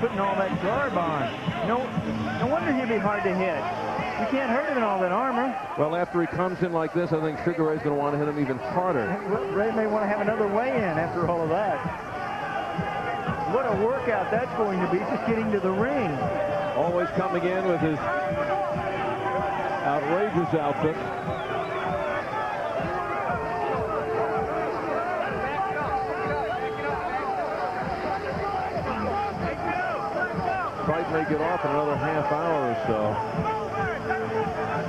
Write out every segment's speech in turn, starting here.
putting all that garb on. No wonder he'd be hard to hit. You can't hurt him in all that armor. Well, after he comes in like this, I think Sugar Ray's going to want to hit him even harder. Ray may want to have another weigh-in after all of that. What a workout that's going to be, just getting to the ring. Always coming in with his outrageous outfit. Fight may get off in another half hour or so.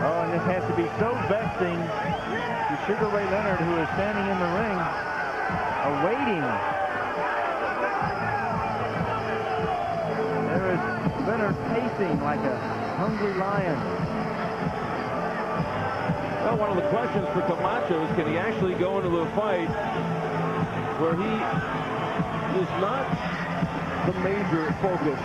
Oh, and this has to be so vexing to Sugar Ray Leonard, who is standing in the ring, awaiting. There is Leonard pacing like a hungry lion. Well, one of the questions for Camacho is, can he actually go into the fight where he is not the major focus?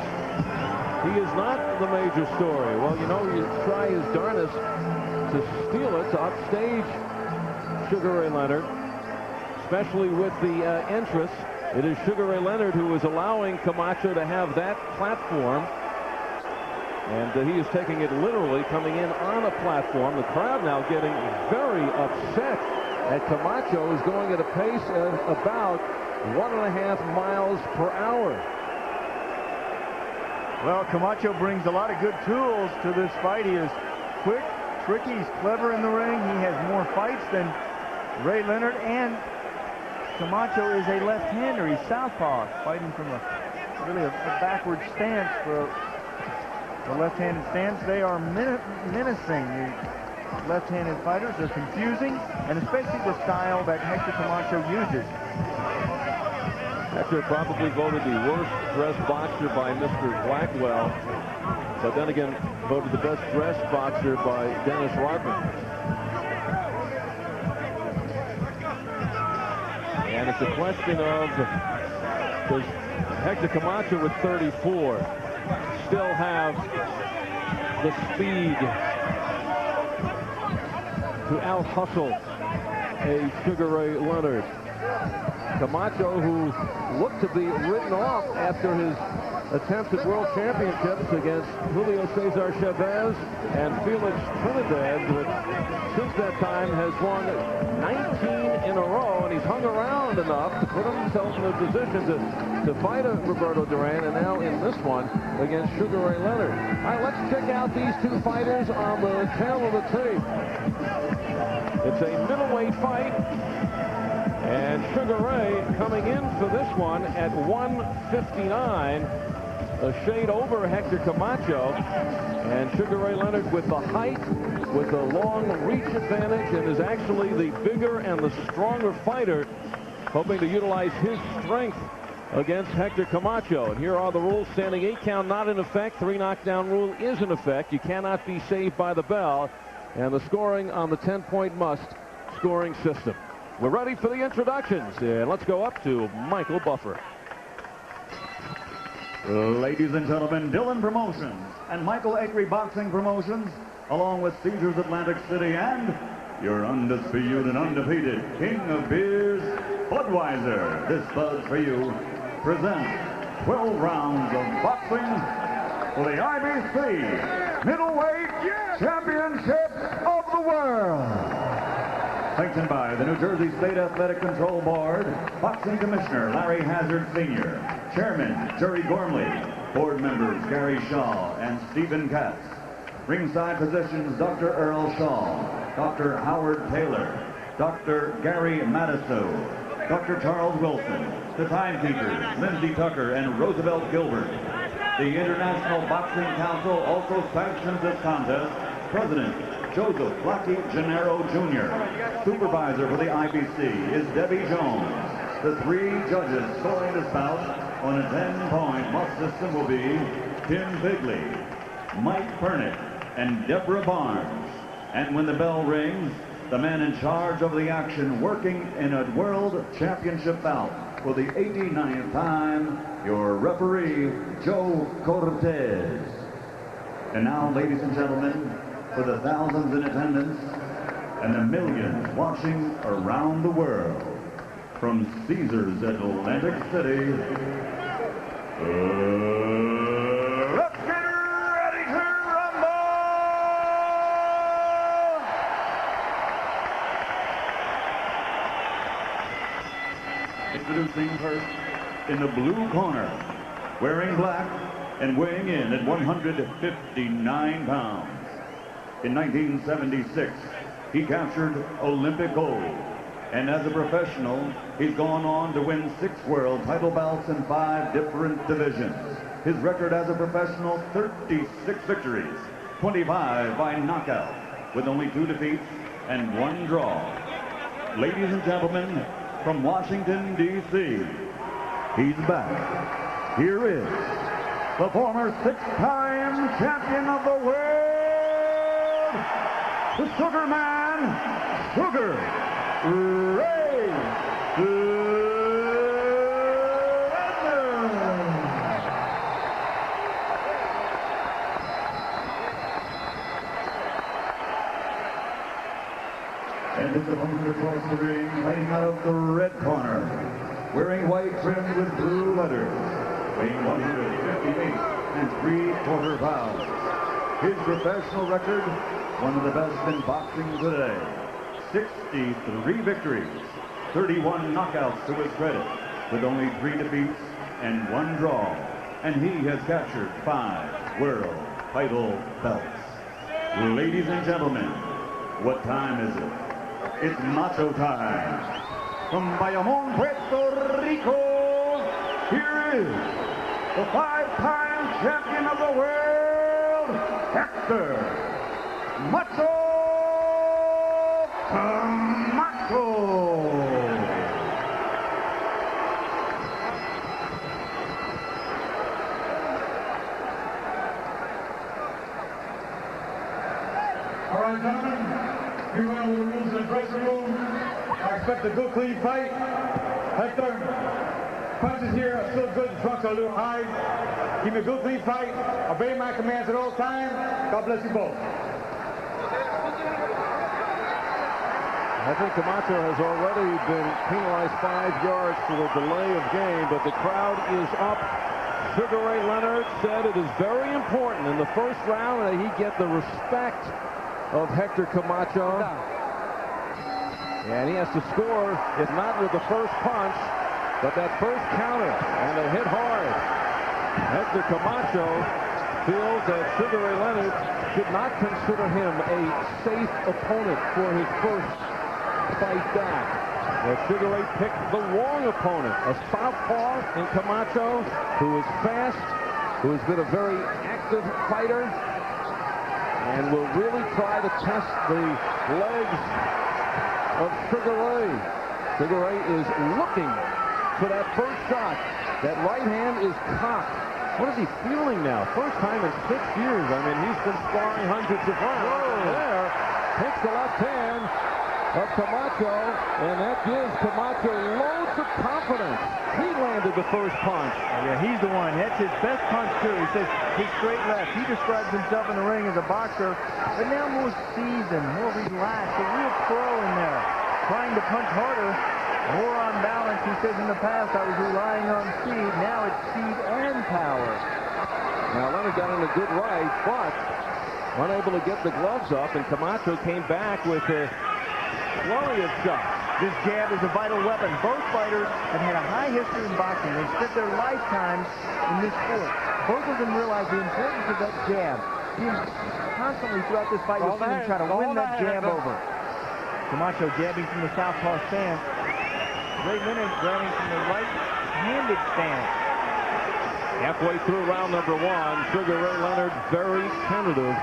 He is not the major story. Well, you know, you try his darnest to steal it, to upstage Sugar Ray Leonard, especially with the interest. It is Sugar Ray Leonard who is allowing Camacho to have that platform. And he is taking it literally, coming in on a platform. The crowd now getting very upset at Camacho, who's going at a pace of about 1.5 miles per hour. Well, Camacho brings a lot of good tools to this fight. He is quick, tricky, he's clever in the ring. He has more fights than Ray Leonard, and Camacho is a left-hander. He's southpaw, fighting from really a backward stance for the left-handed stance. They are menacing, the left-handed fighters. They're confusing, and especially the style that Hector Camacho uses. Hector probably voted the worst dressed boxer by Mr. Blackwell, but then again voted the best dressed boxer by Dennis Rodman. And it's a question of, does Hector Camacho with 34 still have the speed to out-hustle a Sugar Ray Leonard? Camacho, who looked to be written off after his attempts at world championships against Julio Cesar Chavez and Felix Trinidad, but since that time has won 19 in a row, and he's hung around enough to put himself in a position to fight a Roberto Duran, and now in this one against Sugar Ray Leonard. All right, let's check out these two fighters on the tail of the tape. It's a middleweight fight, and Sugar Ray coming in for this one at 159, a shade over Hector Camacho, and Sugar Ray Leonard with the height, with the long reach advantage, and is actually the bigger and the stronger fighter, hoping to utilize his strength against Hector Camacho. And here are the rules. Standing 8 count not in effect. 3 knockdown rule is in effect. You cannot be saved by the bell, and the scoring on the 10-point must scoring system. We're ready for the introductions, and let's go up to Michael Buffer. Ladies and gentlemen, Dillon Promotions and Michael Acree Boxing Promotions, along with Caesars Atlantic City and your undisputed and undefeated King of Beers, Budweiser, this Buzz for you, presents 12 rounds of boxing for the IBC Middleweight Championship of the World. Sanctioned by the New Jersey State Athletic Control Board, Boxing Commissioner Larry Hazard Sr., Chairman Jerry Gormley, Board members Gary Shaw and Stephen Katz. Ringside physicians Dr. Earl Shaw, Dr. Howard Taylor, Dr. Gary Matisow, Dr. Charles Wilson, the timekeepers Lindsey Tucker and Roosevelt Gilbert. The International Boxing Council also sanctions this contest. President Joseph Blackie Gennaro Jr. Supervisor for the IBC is Debbie Jones. The 3 judges scoring this bout on a 10-point must system will be Tim Bigley, Mike Burnett, and Deborah Barnes. And when the bell rings, the man in charge of the action working in a World Championship bout for the 89th time, your referee, Joe Cortez. And now, ladies and gentlemen, for the thousands in attendance and the millions watching around the world, from Caesars Atlantic City, in the blue corner, wearing black and weighing in at 159 pounds. In 1976, he captured Olympic gold. And as a professional, he's gone on to win 6 world title bouts in 5 different divisions. His record as a professional, 36 victories, 25 by knockout, with only 2 defeats and 1 draw. Ladies and gentlemen, from Washington, D.C., he's back. Here is the former 6-time champion of the world, the Sugar Man, Sugar Ray Leonard. And his opponent across the ring, fighting out of the red corner, wearing white trimmed with blue letters, weighing 158 3/4 pounds. His professional record, one of the best in boxing today. 63 victories, 31 knockouts to his credit, with only 3 defeats and 1 draw. And he has captured 5 world title belts. Ladies and gentlemen, what time is it? It's Macho time. From Bayamon, Puerto Rico, here is the 5-time champion of the world, Hector Macho Camacho. All right, gentlemen, we went over the rules in the dressing room. I expect a good, clean fight. Hector, punches here are still good, the trunks are a little high. Give me a good, clean fight. Obey my commands at all times. God bless you both. I think Camacho has already been penalized 5 yards for the delay of game, but the crowd is up. Sugar Ray Leonard said it is very important in the first round that he get the respect of Hector Camacho. And he has to score, if not with the first punch, but that first counter, and it hit hard. Hector Camacho feels that Sugar Ray Leonard should not consider him a safe opponent for his first fight back. Well, Sugar Ray picked the wrong opponent, a southpaw in Camacho, who is fast, who has been a very active fighter, and will really try to test the legs of Sugar Ray. Sugar Ray is looking for that first shot. That right hand is cocked. What is he feeling now? First time in 6 years. I mean, he's been sparring hundreds of rounds. There, takes the left hand of Camacho, and that gives Camacho loads of confidence. He landed the first punch. Yeah, he's the one. That's his best punch, too. He says his straight left. He describes himself in the ring as a boxer, but now more seasoned, more relaxed, a real pro in there, trying to punch harder, more on balance. He says in the past I was relying on speed. Now it's speed and power. Now Leonard got in a good right, but unable to get the gloves up, and Camacho came back with a flurry of shots. This jab is a vital weapon. Both fighters have had a high history in boxing. They've spent their lifetimes in this sport. Both of them realize the importance of that jab. Constantly throughout this fight, you'll see him try to win that jab over. Camacho jabbing from the southpaw stance. Ray Leonard grabbing from the right-handed stance. Halfway through round number 1, Sugar Ray Leonard very tentative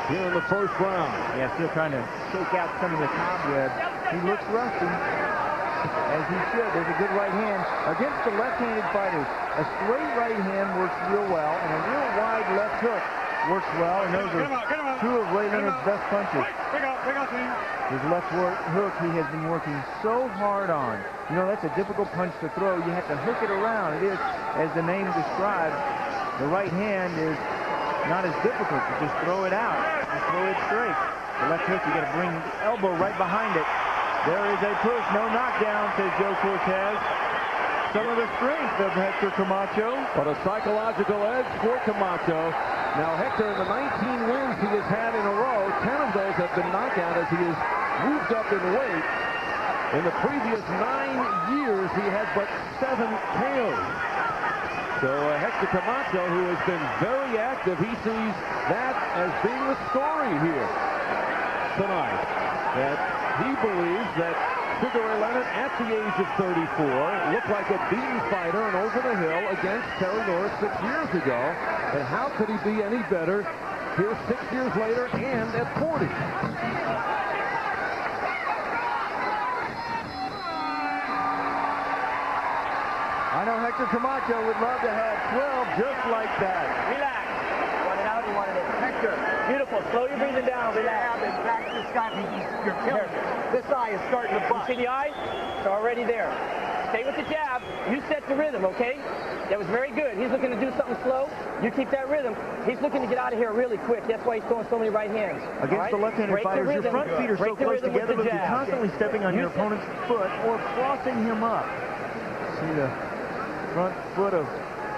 here in the first round. Yeah, still trying to shake out some of the cobwebs. He looks rusty, as he should. There's a good right hand. Against the left-handed fighters, a straight right hand works real well, and a real wide left hook works well, and those are 2 of Ray Leonard's best punches. His left hook he has been working so hard on. You know, that's a difficult punch to throw. You have to hook it around. It is, as the name describes, the right hand is not as difficult. You just throw it out. You throw it straight. The left hook, you got to bring the elbow right behind it. There is a push, no knockdown, says Joe Cortez. Some of the strength of Hector Camacho. But a psychological edge for Camacho. Now Hector, in the 19 wins he has had in a row, 10 of those have been knockout as he has moved up in weight. In the previous 9 years, he had but 7 KOs. So Hector Camacho, who has been very active, he sees that as being the story here tonight. That he believes that Sugar Ray Leonard, at the age of 34, looked like a beaten fighter and over the hill against Terry Norris 6 years ago. And how could he be any better here 6 years later and at 40? I know Hector Camacho would love to have 12 just like that. Relax. You want it out, you want it in. Hector, beautiful. Slow your breathing down. Relax. Back to Scott. You're killing it. This eye is starting to bust. You see the eye? It's already there. Stay with the jab. You set the rhythm, okay? That was very good. He's looking to do something slow. You keep that rhythm. He's looking to get out of here really quick. That's why he's throwing so many right hands. Against the left-handed fighters, your front feet are so close together, but you're constantly stepping on your opponent's foot or crossing him up. See the front foot of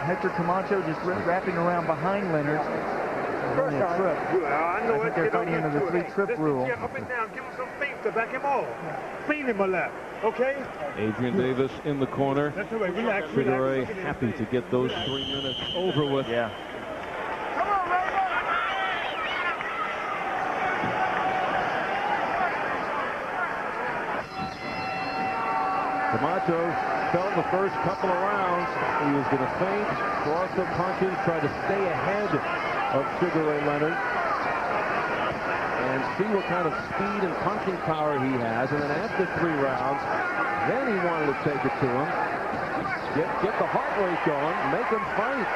Hector Camacho just wrapping around behind Leonard. Only a trip. I think they're fighting under the 3-trip rule. Up and down, give him some feet to back him off. Feed him a lap, okay? Adrian Davis in the corner. That's the way. Relax, Sugar Ray happy to get those 3 minutes over with. Yeah. Come on, Raymond! Camacho felt the first couple of rounds. He was going to feint, cross the punches, try to stay ahead of Sugar Ray Leonard and see what kind of speed and punching power he has. And then after 3 rounds, then he wanted to take it to him. Get the heart rate going, make him fight.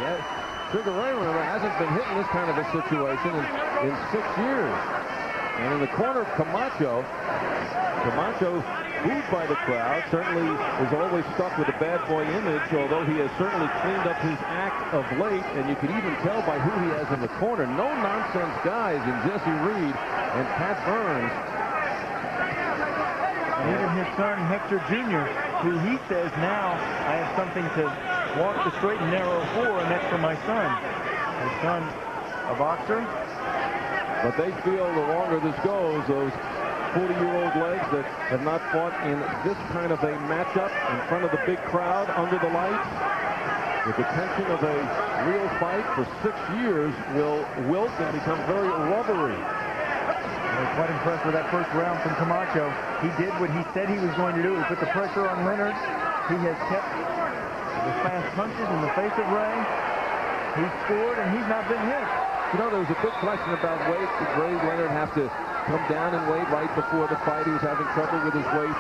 Yeah, Sugar Ray, remember, hasn't been hit in this kind of a situation in 6 years. And in the corner of Camacho, booed by the crowd, certainly is always stuck with a bad boy image, although he has certainly cleaned up his act of late, and you can even tell by who he has in the corner. No-nonsense guys in Jesse Reed and Pat Burns. And even his son, Hector Jr., who he says now, I have something to walk the straight and narrow for, and that's for my son. His son, a boxer. But they feel the longer this goes, those 40-year-old legs that have not fought in this kind of a matchup in front of the big crowd under the lights, with the tension of a real fight for 6 years, will wilt and become very rubbery. I'm quite impressed with that first round from Camacho. He did what he said he was going to do. He put the pressure on Leonard. He has kept the fast punches in the face of Ray. He's scored, and he's not been hit. You know, there was a big question about weight. Did Ray Leonard have to come down in weight right before the fight? He was having trouble with his weight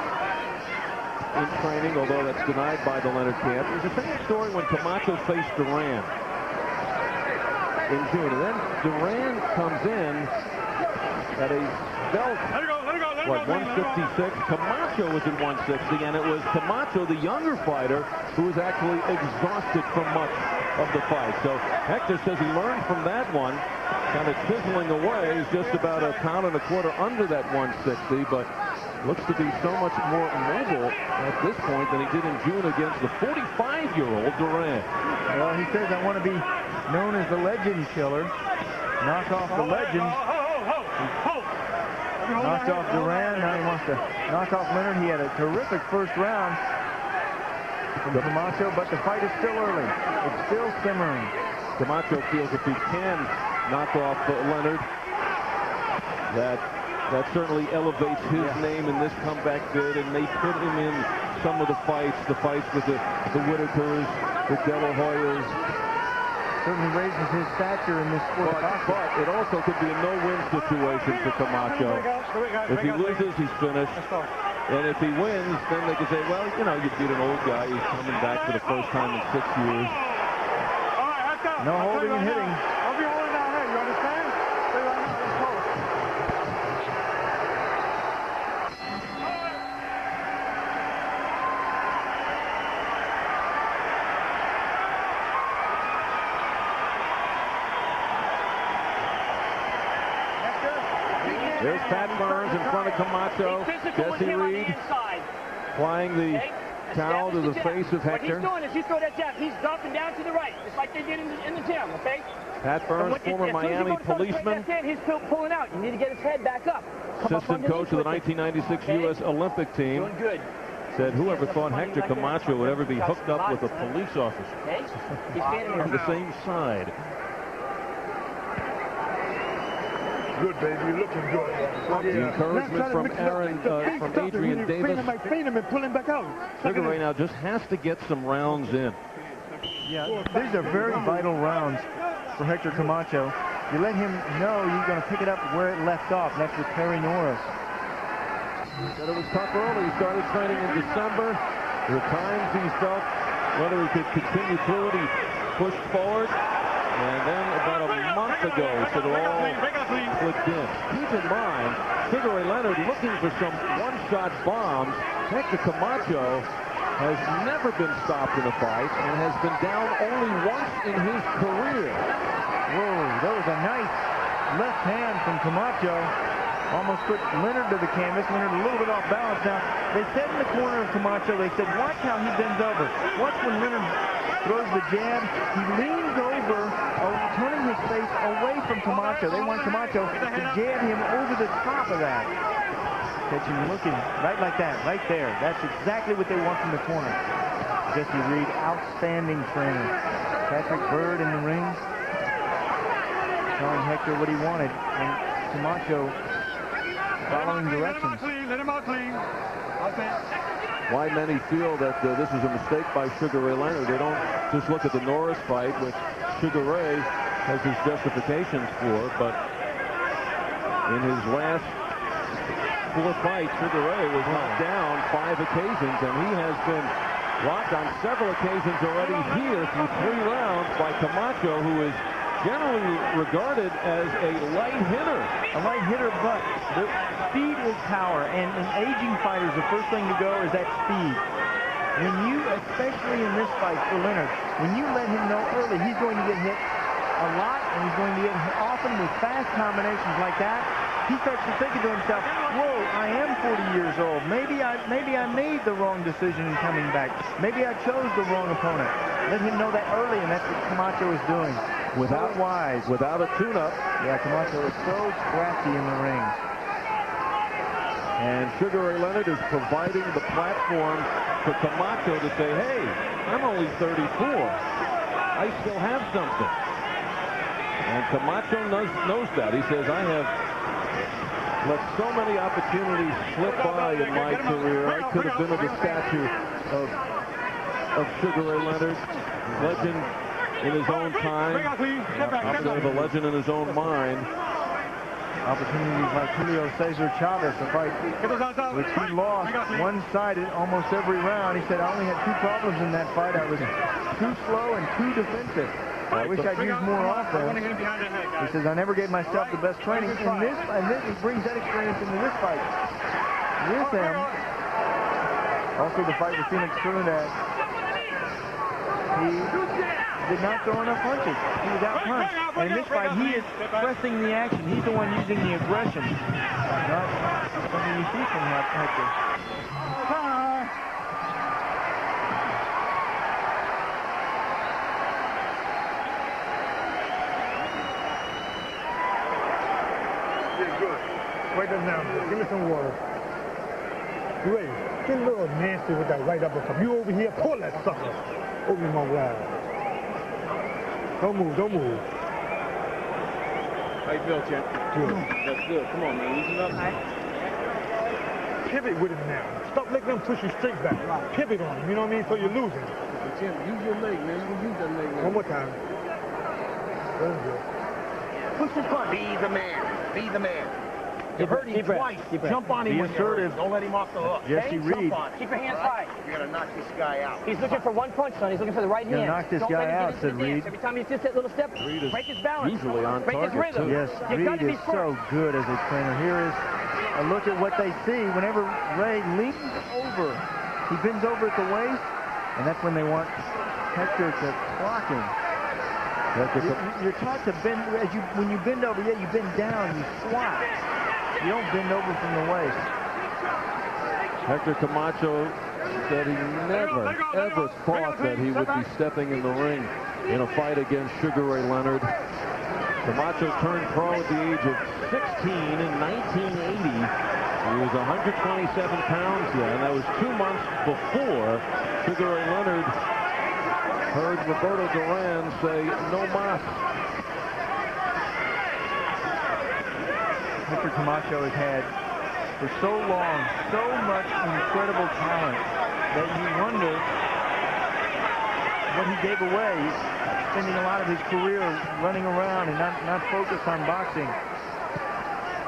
in training, although that's denied by the Leonard camp. There's the same story when Camacho faced Duran in June. And then Duran comes in at a belt, what, 156? Camacho was at 160, and it was Camacho, the younger fighter, who was actually exhausted from much of the fight. So Hector says he learned from that one, kind of chiseling away. He's just about a pound and a quarter under that 160, but looks to be so much more mobile at this point than he did in June against the 45-year-old Duran. Well, he says, I want to be known as the legend killer. Knock off the legend. Knocked off Duran. Now he wants to knock off Leonard. He had a terrific first round from Camacho, but the fight is still early. It's still simmering. Camacho feels if he can knock off Leonard, that certainly elevates his name in this comeback bid and may put him in some of the fights with the Whitakers, the De La Hoyas. Certainly raises his stature in this sport. But it also could be a no-win situation for Camacho. If he loses, he's finished. And if he wins, then they can say, well, you know, you beat an old guy who's coming back for the first time in 6 years. No holding and hitting. I'll be holding down here, you understand? Stay right now, let's go. There's Pat Burns in front of Camacho. Jesse Reed applying the towel to the face of What he's Hector. doing is you throw that jab. He's dropping down to the right, just like they did in the gym, okay? Pat Burns, former Miami policeman, he's pulling out. You need to get his head back up. assistant coach of the 1996 U.S. Olympic team, Doing good. said whoever thought Hector Camacho would ever be hooked up with a police officer Okay? He's standing on the same side. Good, baby. You're looking good. The encouragement from Aaron, from Adrian Davis. Feed him and pull him back out. Sugar Ray now just has to get some rounds in. Yeah, these are very vital rounds for Hector Camacho. You let him know you're going to pick it up where it left off. That's with Terry Norris. Said it was tough early. He started training in December. There were times he felt whether he could continue through it. He pushed forward. And then about a month ago, he said it all clicked in. Keep in mind, Sugar Ray Leonard looking for some one-shot bombs. Hector Camacho has never been stopped in a fight and has been down only once in his career. Whoa, that was a nice left hand from Camacho. Almost put Leonard to the canvas. Leonard a little bit off balance now. They said in the corner of Camacho, they said, watch how he bends over. Watch when Leonard throws the jab. He leans over, turning his face away from Camacho. They want Camacho to jab him over the top of that. Catch him looking right like that, right there. That's exactly what they want from the corner. Jesse Reed, outstanding trainer. Patrick Bird in the ring, telling Hector what he wanted. And Camacho following directions. Let him out clean. Why many feel that this is a mistake by Sugar Ray Leonard. They don't just look at the Norris fight, which Sugar Ray has his justifications for, but in his last 4 fights, Sugar Ray was knocked down 5 occasions, and he has been rocked on several occasions already here through 3 rounds by Camacho, who is generally regarded as a light hitter. A light hitter, but the speed is power, and in aging fighters, the first thing to go is that speed. When you, especially in this fight for Leonard, when you let him know early he's going to get hit a lot, and he's going to get hit often with fast combinations like that, he starts to thinking to himself, whoa, I am 40 years old. Maybe I made the wrong decision in coming back. Maybe I chose the wrong opponent. Let him know that early, and that's what Camacho is doing. Without a tune-up. Yeah, Camacho is so crafty in the ring. And Sugar Ray Leonard is providing the platform for Camacho to say, hey, I'm only 34. I still have something. And Camacho knows that. He says, I have let so many opportunities slip by in my career. I could have been of the stature of Sugar Ray Leonard, legend in his own time, a legend in his own mind. Opportunities like Julio Cesar Chavez, a fight which he lost one-sided almost every round. He said, I only had 2 problems in that fight. I was too slow and too defensive. I wish I'd used more offense. He says, I never gave myself the best training. And this he brings that experience into this fight with him. Also the fight with Phoenix Trinidad. He did not throw enough punches. He was out-punched. And in this fight, he is pressing the action. He's the one using the aggression. Not something you see from Hector. Wait them down. Give me some water. Ray, get a little nasty with that right uppercut. You over here, pull that sucker. Over my wide. Don't move, don't move. How you feel, champ? Good. That's good. Come on, man. Loosen up. Pivot with him now. Stop letting them push you straight back. Pivot on him, you know what I mean? So you're losing. Champ, use your leg, man. You can use that leg, man. One more time. Very good. Push the front. Be the man. Be the man. You heard him twice. Jump on him. Be assertive. Don't let him off the hook. Jesse Reed. Keep your hands high. You're going to knock this guy out. He's looking for one punch, son. He's looking for the right You're hand. gonna knock this Don't guy let him out, get into said the dance. Reed. Every time he just that little step, Reed is break his balance. usually on break his target, rhythm. too. Yes, Reed is so good as a trainer. Here is a look at what they see whenever Ray leans over. He bends over at the waist, and that's when they want Hector to clock him. You're taught to bend, when you bend over, you bend down, you squat. You don't bend over from the waist. Hector Camacho said he never, ever thought that he would be stepping in the ring in a fight against Sugar Ray Leonard. Camacho turned pro at the age of 16 in 1980. He was 127 pounds then. That was 2 months before Sugar Ray Leonard heard Roberto Duran say, "No mas." Mr. Camacho has had for so long so much incredible talent that you wonder what he gave away. He's spending a lot of his career running around and not focused on boxing.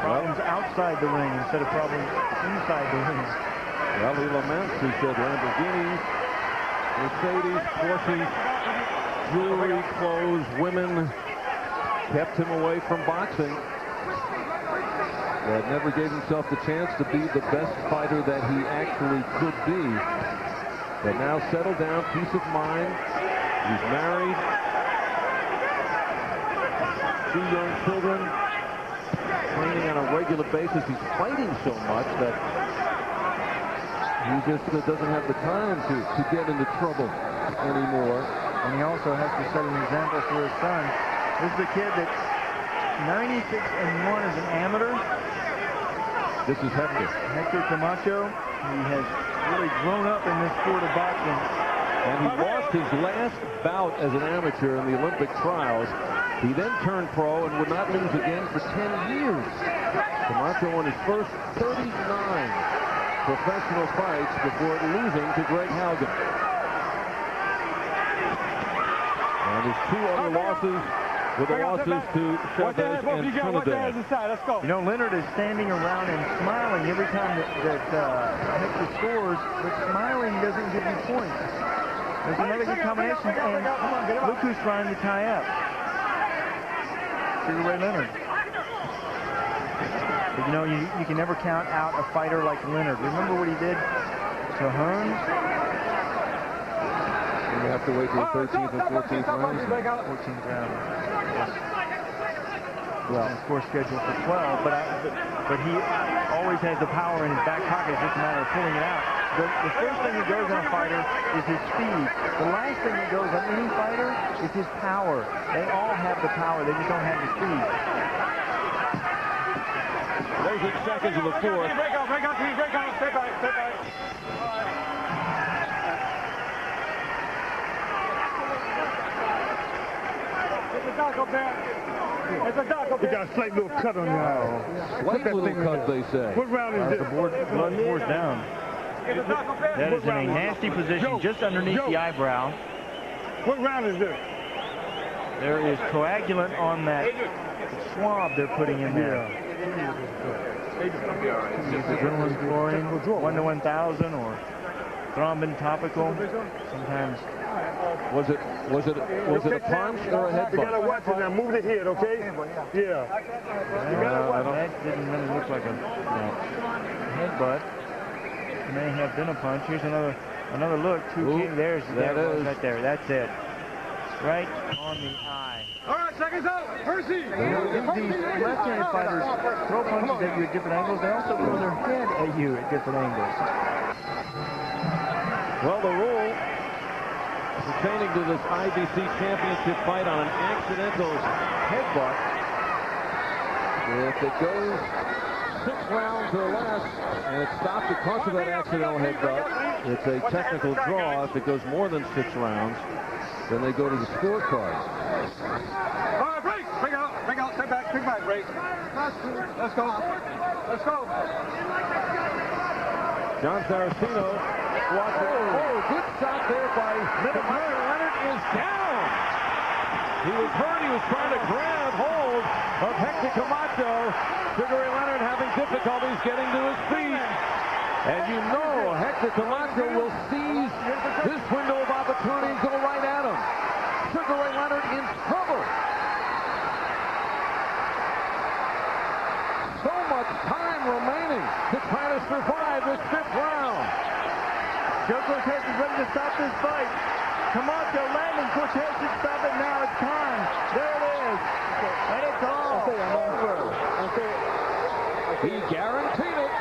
Problems outside the ring instead of problems inside the ring. Well, he laments. He said Lamborghinis, Mercedes, Porsches, jewelry, clothes, women kept him away from boxing. That never gave himself the chance to be the best fighter that he actually could be. But now settled down, peace of mind. He's married. 2 young children. Training on a regular basis. He's fighting so much that he just doesn't have the time to get into trouble anymore. And he also has to set an example for his son. This is a kid that's 96-1 as an amateur. This is Hector. Hector Camacho. He has really grown up in this sport of boxing. And he lost his last bout as an amateur in the Olympic trials. He then turned pro and would not lose again for 10 years. Camacho won his first 39 professional fights before losing to Greg Haugen. And his 2 other losses were the losses to Chavez and Trinidad. You know, Leonard is standing around and smiling every time that Hector scores, but smiling doesn't give you points. There's another good combination, and look who's trying to tie up. Sugar Ray Leonard. But you know, you can never count out a fighter like Leonard. Remember what he did to Hearns? You have to wait till the 13th and 14th rounds. 14th round. Well, of course, scheduled for 12, but he always has the power in his back pocket. It's just a matter of pulling it out. The first thing that goes on a fighter is his speed. The last thing that goes on any fighter is his power. They all have the power. They just don't have the speed. Closing seconds of the fourth. Break out, team, break out, step back. It's a duck up there. It's a duck up there. You got a slight little cut on your eye. Slight little cut, they say. What round is this? The blood pours down. That is in a nasty position just underneath the eyebrow. What round is this? There is coagulant on that swab they're putting in there. Adrenaline chlorine, 1 to 1,000, or thrombin topical. Sometimes. Was it a punch or a headbutt? You gotta watch it now. Move the head, okay? Yeah. That didn't really look like a headbutt. It may have been a punch. Here's another look. There's that is right there. That's it. Right on the eye. All right, seconds out. Percy. These left-handed fighters throw punches at you at different angles. They also throw their head at you at different angles. Well, the rule pertaining to this IBC championship fight on an accidental headbutt, if it goes 6 rounds or less and it's stopped because of that accidental headbutt, it's a technical draw. If it goes more than 6 rounds, then they go to the scorecard. All right, break out, step back, break. Let's go. John Saraceno watching. Oh, good shot there by Leonard. Leonard is down. He was hurt. He was trying to grab hold of Hector Camacho. Sugar Ray Leonard having difficulties getting to his feet. And you know Hector Camacho will seize this window of opportunity and go right at him. Sugar Ray Leonard in trouble. So much time remaining to try to survive this 5th round. Joe Cortez is ready to stop this fight. Camacho landing. Cortez should stop it now. It's time. There it is. And it's all over. He guaranteed it.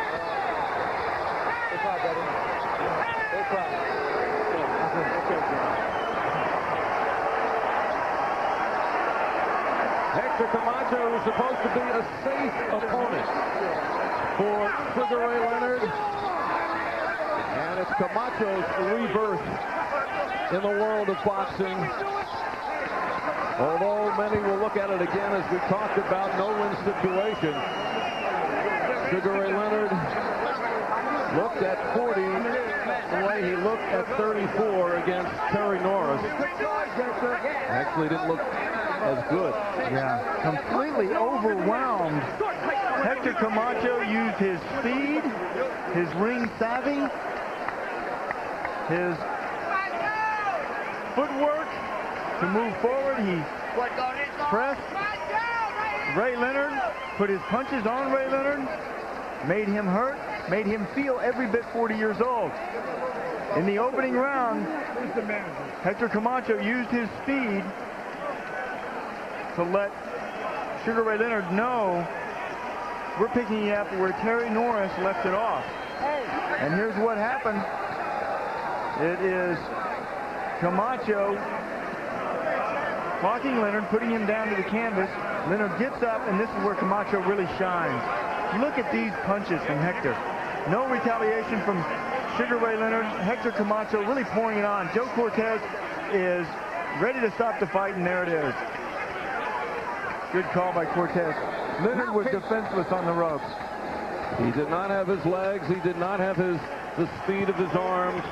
Hector Camacho was supposed to be a safe opponent for Sugar Ray Leonard. And it's Camacho's rebirth in the world of boxing. Although many will look at it again, as we talked about, no-win situation. Sugar Ray Leonard looked at 40 the way he looked at 34 against Terry Norris. Actually didn't look as good. Yeah, completely overwhelmed. Hector Camacho used his speed, his ring savvy, his footwork to move forward. He pressed Ray Leonard, put his punches on Ray Leonard, made him hurt, made him feel every bit 40 years old. In the opening round, Hector Camacho used his speed to let Sugar Ray Leonard know we're picking you up where Terry Norris left it off. And here's what happened. It is Camacho clocking Leonard, putting him down to the canvas. Leonard gets up, and this is where Camacho really shines. Look at these punches from Hector. No retaliation from Sugar Ray Leonard. Hector Camacho really pouring it on. Joe Cortez is ready to stop the fight, and there it is. Good call by Cortez. Leonard was defenseless on the ropes. He did not have his legs. He did not have the speed of his arms.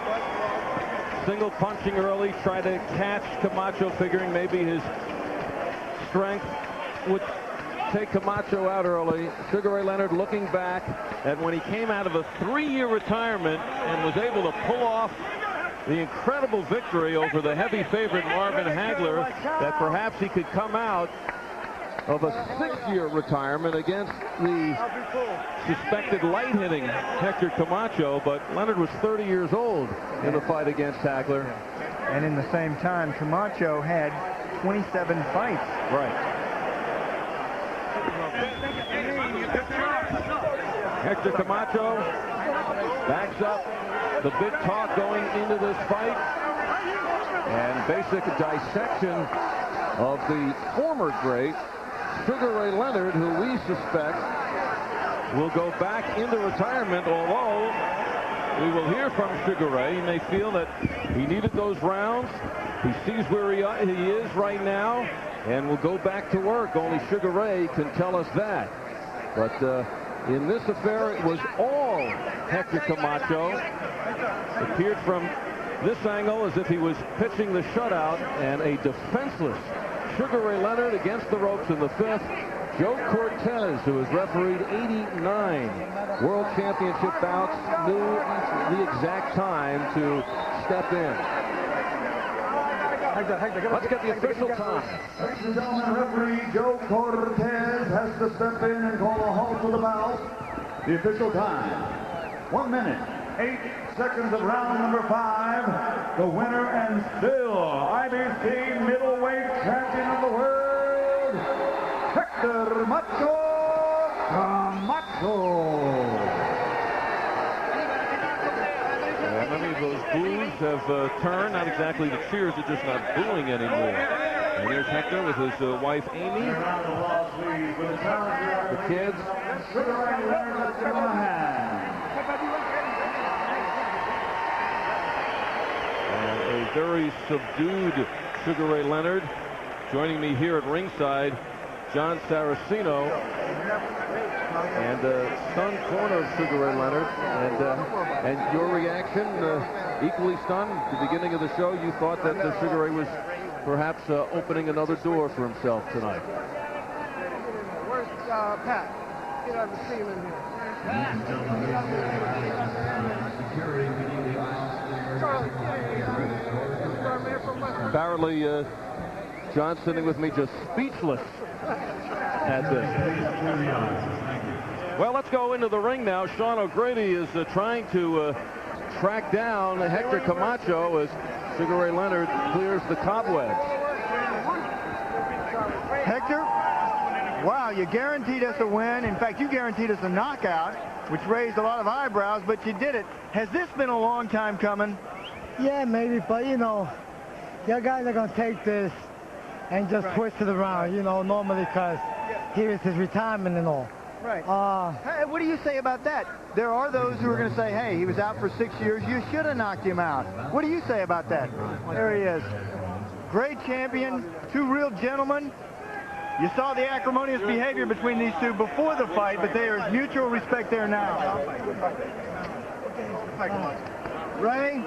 Single punching early, tried to catch Camacho, figuring maybe his strength would take Camacho out early. Sugar Ray Leonard looking back at when he came out of a 3-year retirement and was able to pull off the incredible victory over the heavy favorite Marvin Hagler, that perhaps he could come out of a 6-year retirement against the suspected light-hitting Hector Camacho, but Leonard was 30 years old in the fight against Hagler. And in the same time, Camacho had 27 fights. Right. Hector Camacho backs up the big talk going into this fight, and basic dissection of the former great Sugar Ray Leonard, who we suspect will go back into retirement, although we will hear from Sugar Ray. He may feel that he needed those rounds. He sees where he is right now and will go back to work. Only Sugar Ray can tell us that. But in this affair, it was all Hector Camacho. It appeared from this angle as if he was pitching the shutout, and a defenseless Sugar Ray Leonard against the ropes in the 5th. Joe Cortez, who has refereed 89 World Championship bouts, knew the exact time to step in. Let's get the official time. Ladies and gentlemen, referee Joe Cortez has to step in and call a halt to the bout. The official time, 1 minute, 8 seconds of round number 5. The winner and still IBC middleweight champion of the world, Hector Macho Camacho. Many of those boos have turned, not exactly the cheers, they're just not booing anymore. And there's Hector with his wife Amy, the kids. And a very subdued Sugar Ray Leonard. Joining me here at ringside, John Saraceno, and stunned corner of Sugar Ray Leonard, and your reaction, equally stunned. At the beginning of the show, you thought that Sugar Ray was perhaps opening another door for himself tonight. Where's Pat? You don't have to see him in here. Apparently, John sitting with me just speechless at this. Well, let's go into the ring now. Sean O'Grady is trying to track down Hector Camacho as Sugar Ray Leonard clears the cobwebs. Hector, wow, you guaranteed us a win. In fact, you guaranteed us a knockout, which raised a lot of eyebrows, but you did it. Has this been a long time coming? Yeah, maybe, but you know, you guys are going to take this and just twist it around, you know, normally because here is his retirement and all. Right. Hey, what do you say about that? There are those who are going to say, hey, he was out for 6 years. You should have knocked him out. What do you say about that? There he is. Great champion, two real gentlemen. You saw the acrimonious behavior between these two before the fight, but there is mutual respect there now. Ray,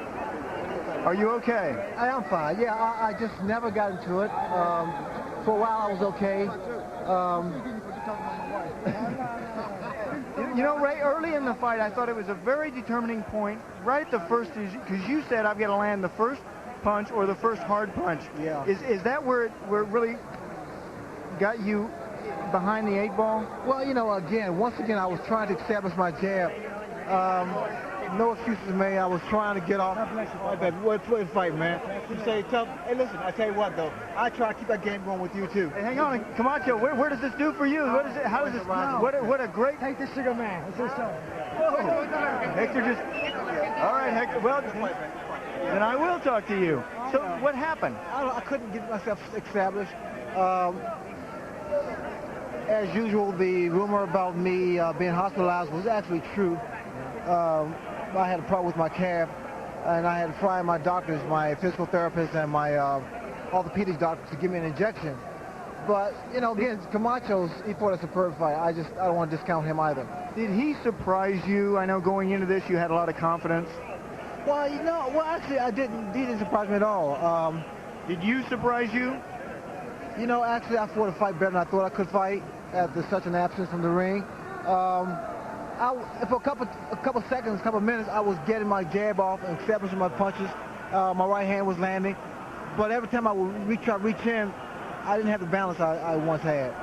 are you okay? I am fine. Yeah, I just never got into it. For a while I was okay. You know, Ray, early in the fight, I thought it was a very determining point. Right at the first, because you said I've got to land the first punch or the first hard punch. Yeah. Is that where it really got you behind the 8 ball? Well, you know, once again, I was trying to establish my jab. No excuses made. I was trying to get off that one fight, man. You say tough. Hey, listen, I tell you what, though. I try to keep that game going with you, too. Hey, hang on. Camacho, where does this do for you? What is it? How does this? What a great... Take the sugar man. It's his turn. Whoa. Hector just... All right, Hector. Well, then I will talk to you. So what happened? I couldn't get myself established. As usual, the rumor about me being hospitalized was actually true. I had a problem with my calf, and I had to fly my doctors, my physical therapist and my orthopedic doctors to give me an injection. But, you know, again, Camacho's, he fought a superb fight. I don't want to discount him either. Did he surprise you? I know going into this you had a lot of confidence. Well, you know, actually, I didn't. He didn't surprise me at all. Did you surprise you? You know, actually, I fought a fight better than I thought I could fight after such an absence from the ring. For a couple seconds, a couple minutes, I was getting my jab off and establishing my punches. My right hand was landing, but every time I would reach in, I didn't have the balance I once had.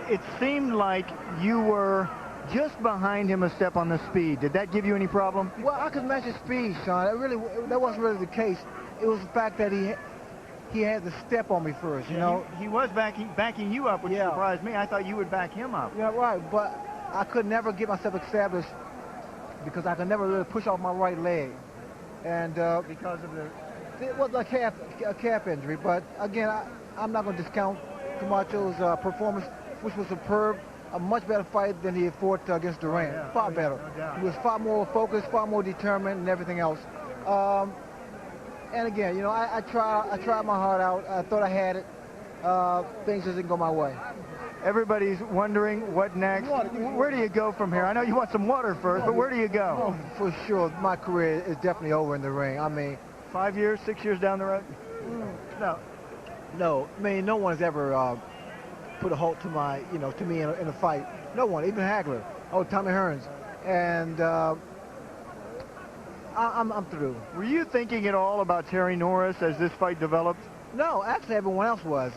It seemed like you were just behind him a step on the speed. Did that give you any problem? Well, I could match his speed, Sean. That wasn't really the case. It was the fact that he had to step on me first, you know. He was backing you up, which surprised me. I thought you would back him up. Yeah, right, but I could never get myself established because I could never really push off my right leg. And because of a calf injury. But again, I'm not going to discount Camacho's performance, which was superb. A much better fight than he had fought against Durant. Far better. He was far more focused, far more determined, and everything else. And again, you know, I tried my heart out. I thought I had it. Things just didn't go my way. Everybody's wondering what next. Where do you go from here? I know you want some water first, but where do you go? Oh, for sure, my career is definitely over in the ring. I mean, 5 years, 6 years down the road? No. I mean, no one's ever put a halt to to me in a fight. No one, even Hagler. Oh, Tommy Hearns, and I'm through. Were you thinking at all about Terry Norris as this fight developed? No, actually, everyone else was.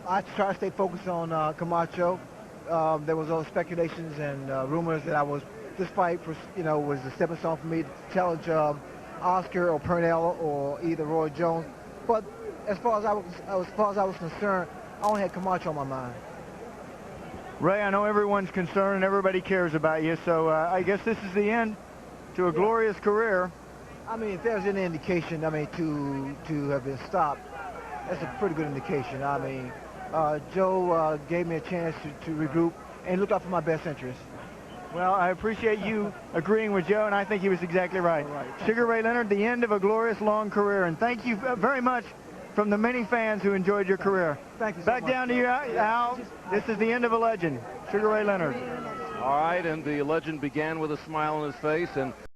I tried to stay focused on Camacho. There was all speculations and rumors that this fight was a stepping stone for me to challenge Oscar or Purnell or either Roy Jones. But as far as I was concerned, I only had Camacho on my mind. Ray, I know everyone's concerned and everybody cares about you, so I guess this is the end to a glorious career. I mean, if there's any indication, I mean, to have been stopped, that's a pretty good indication. I mean, Joe gave me a chance to regroup and look out for my best interest. Well, I appreciate you agreeing with Joe, and I think he was exactly right. Sugar Ray Leonard, the end of a glorious long career, and thank you very much from the many fans who enjoyed your career. Thank you so Back much. down to you, Al. This is the end of a legend, Sugar Ray Leonard. All right, and the legend began with a smile on his face, and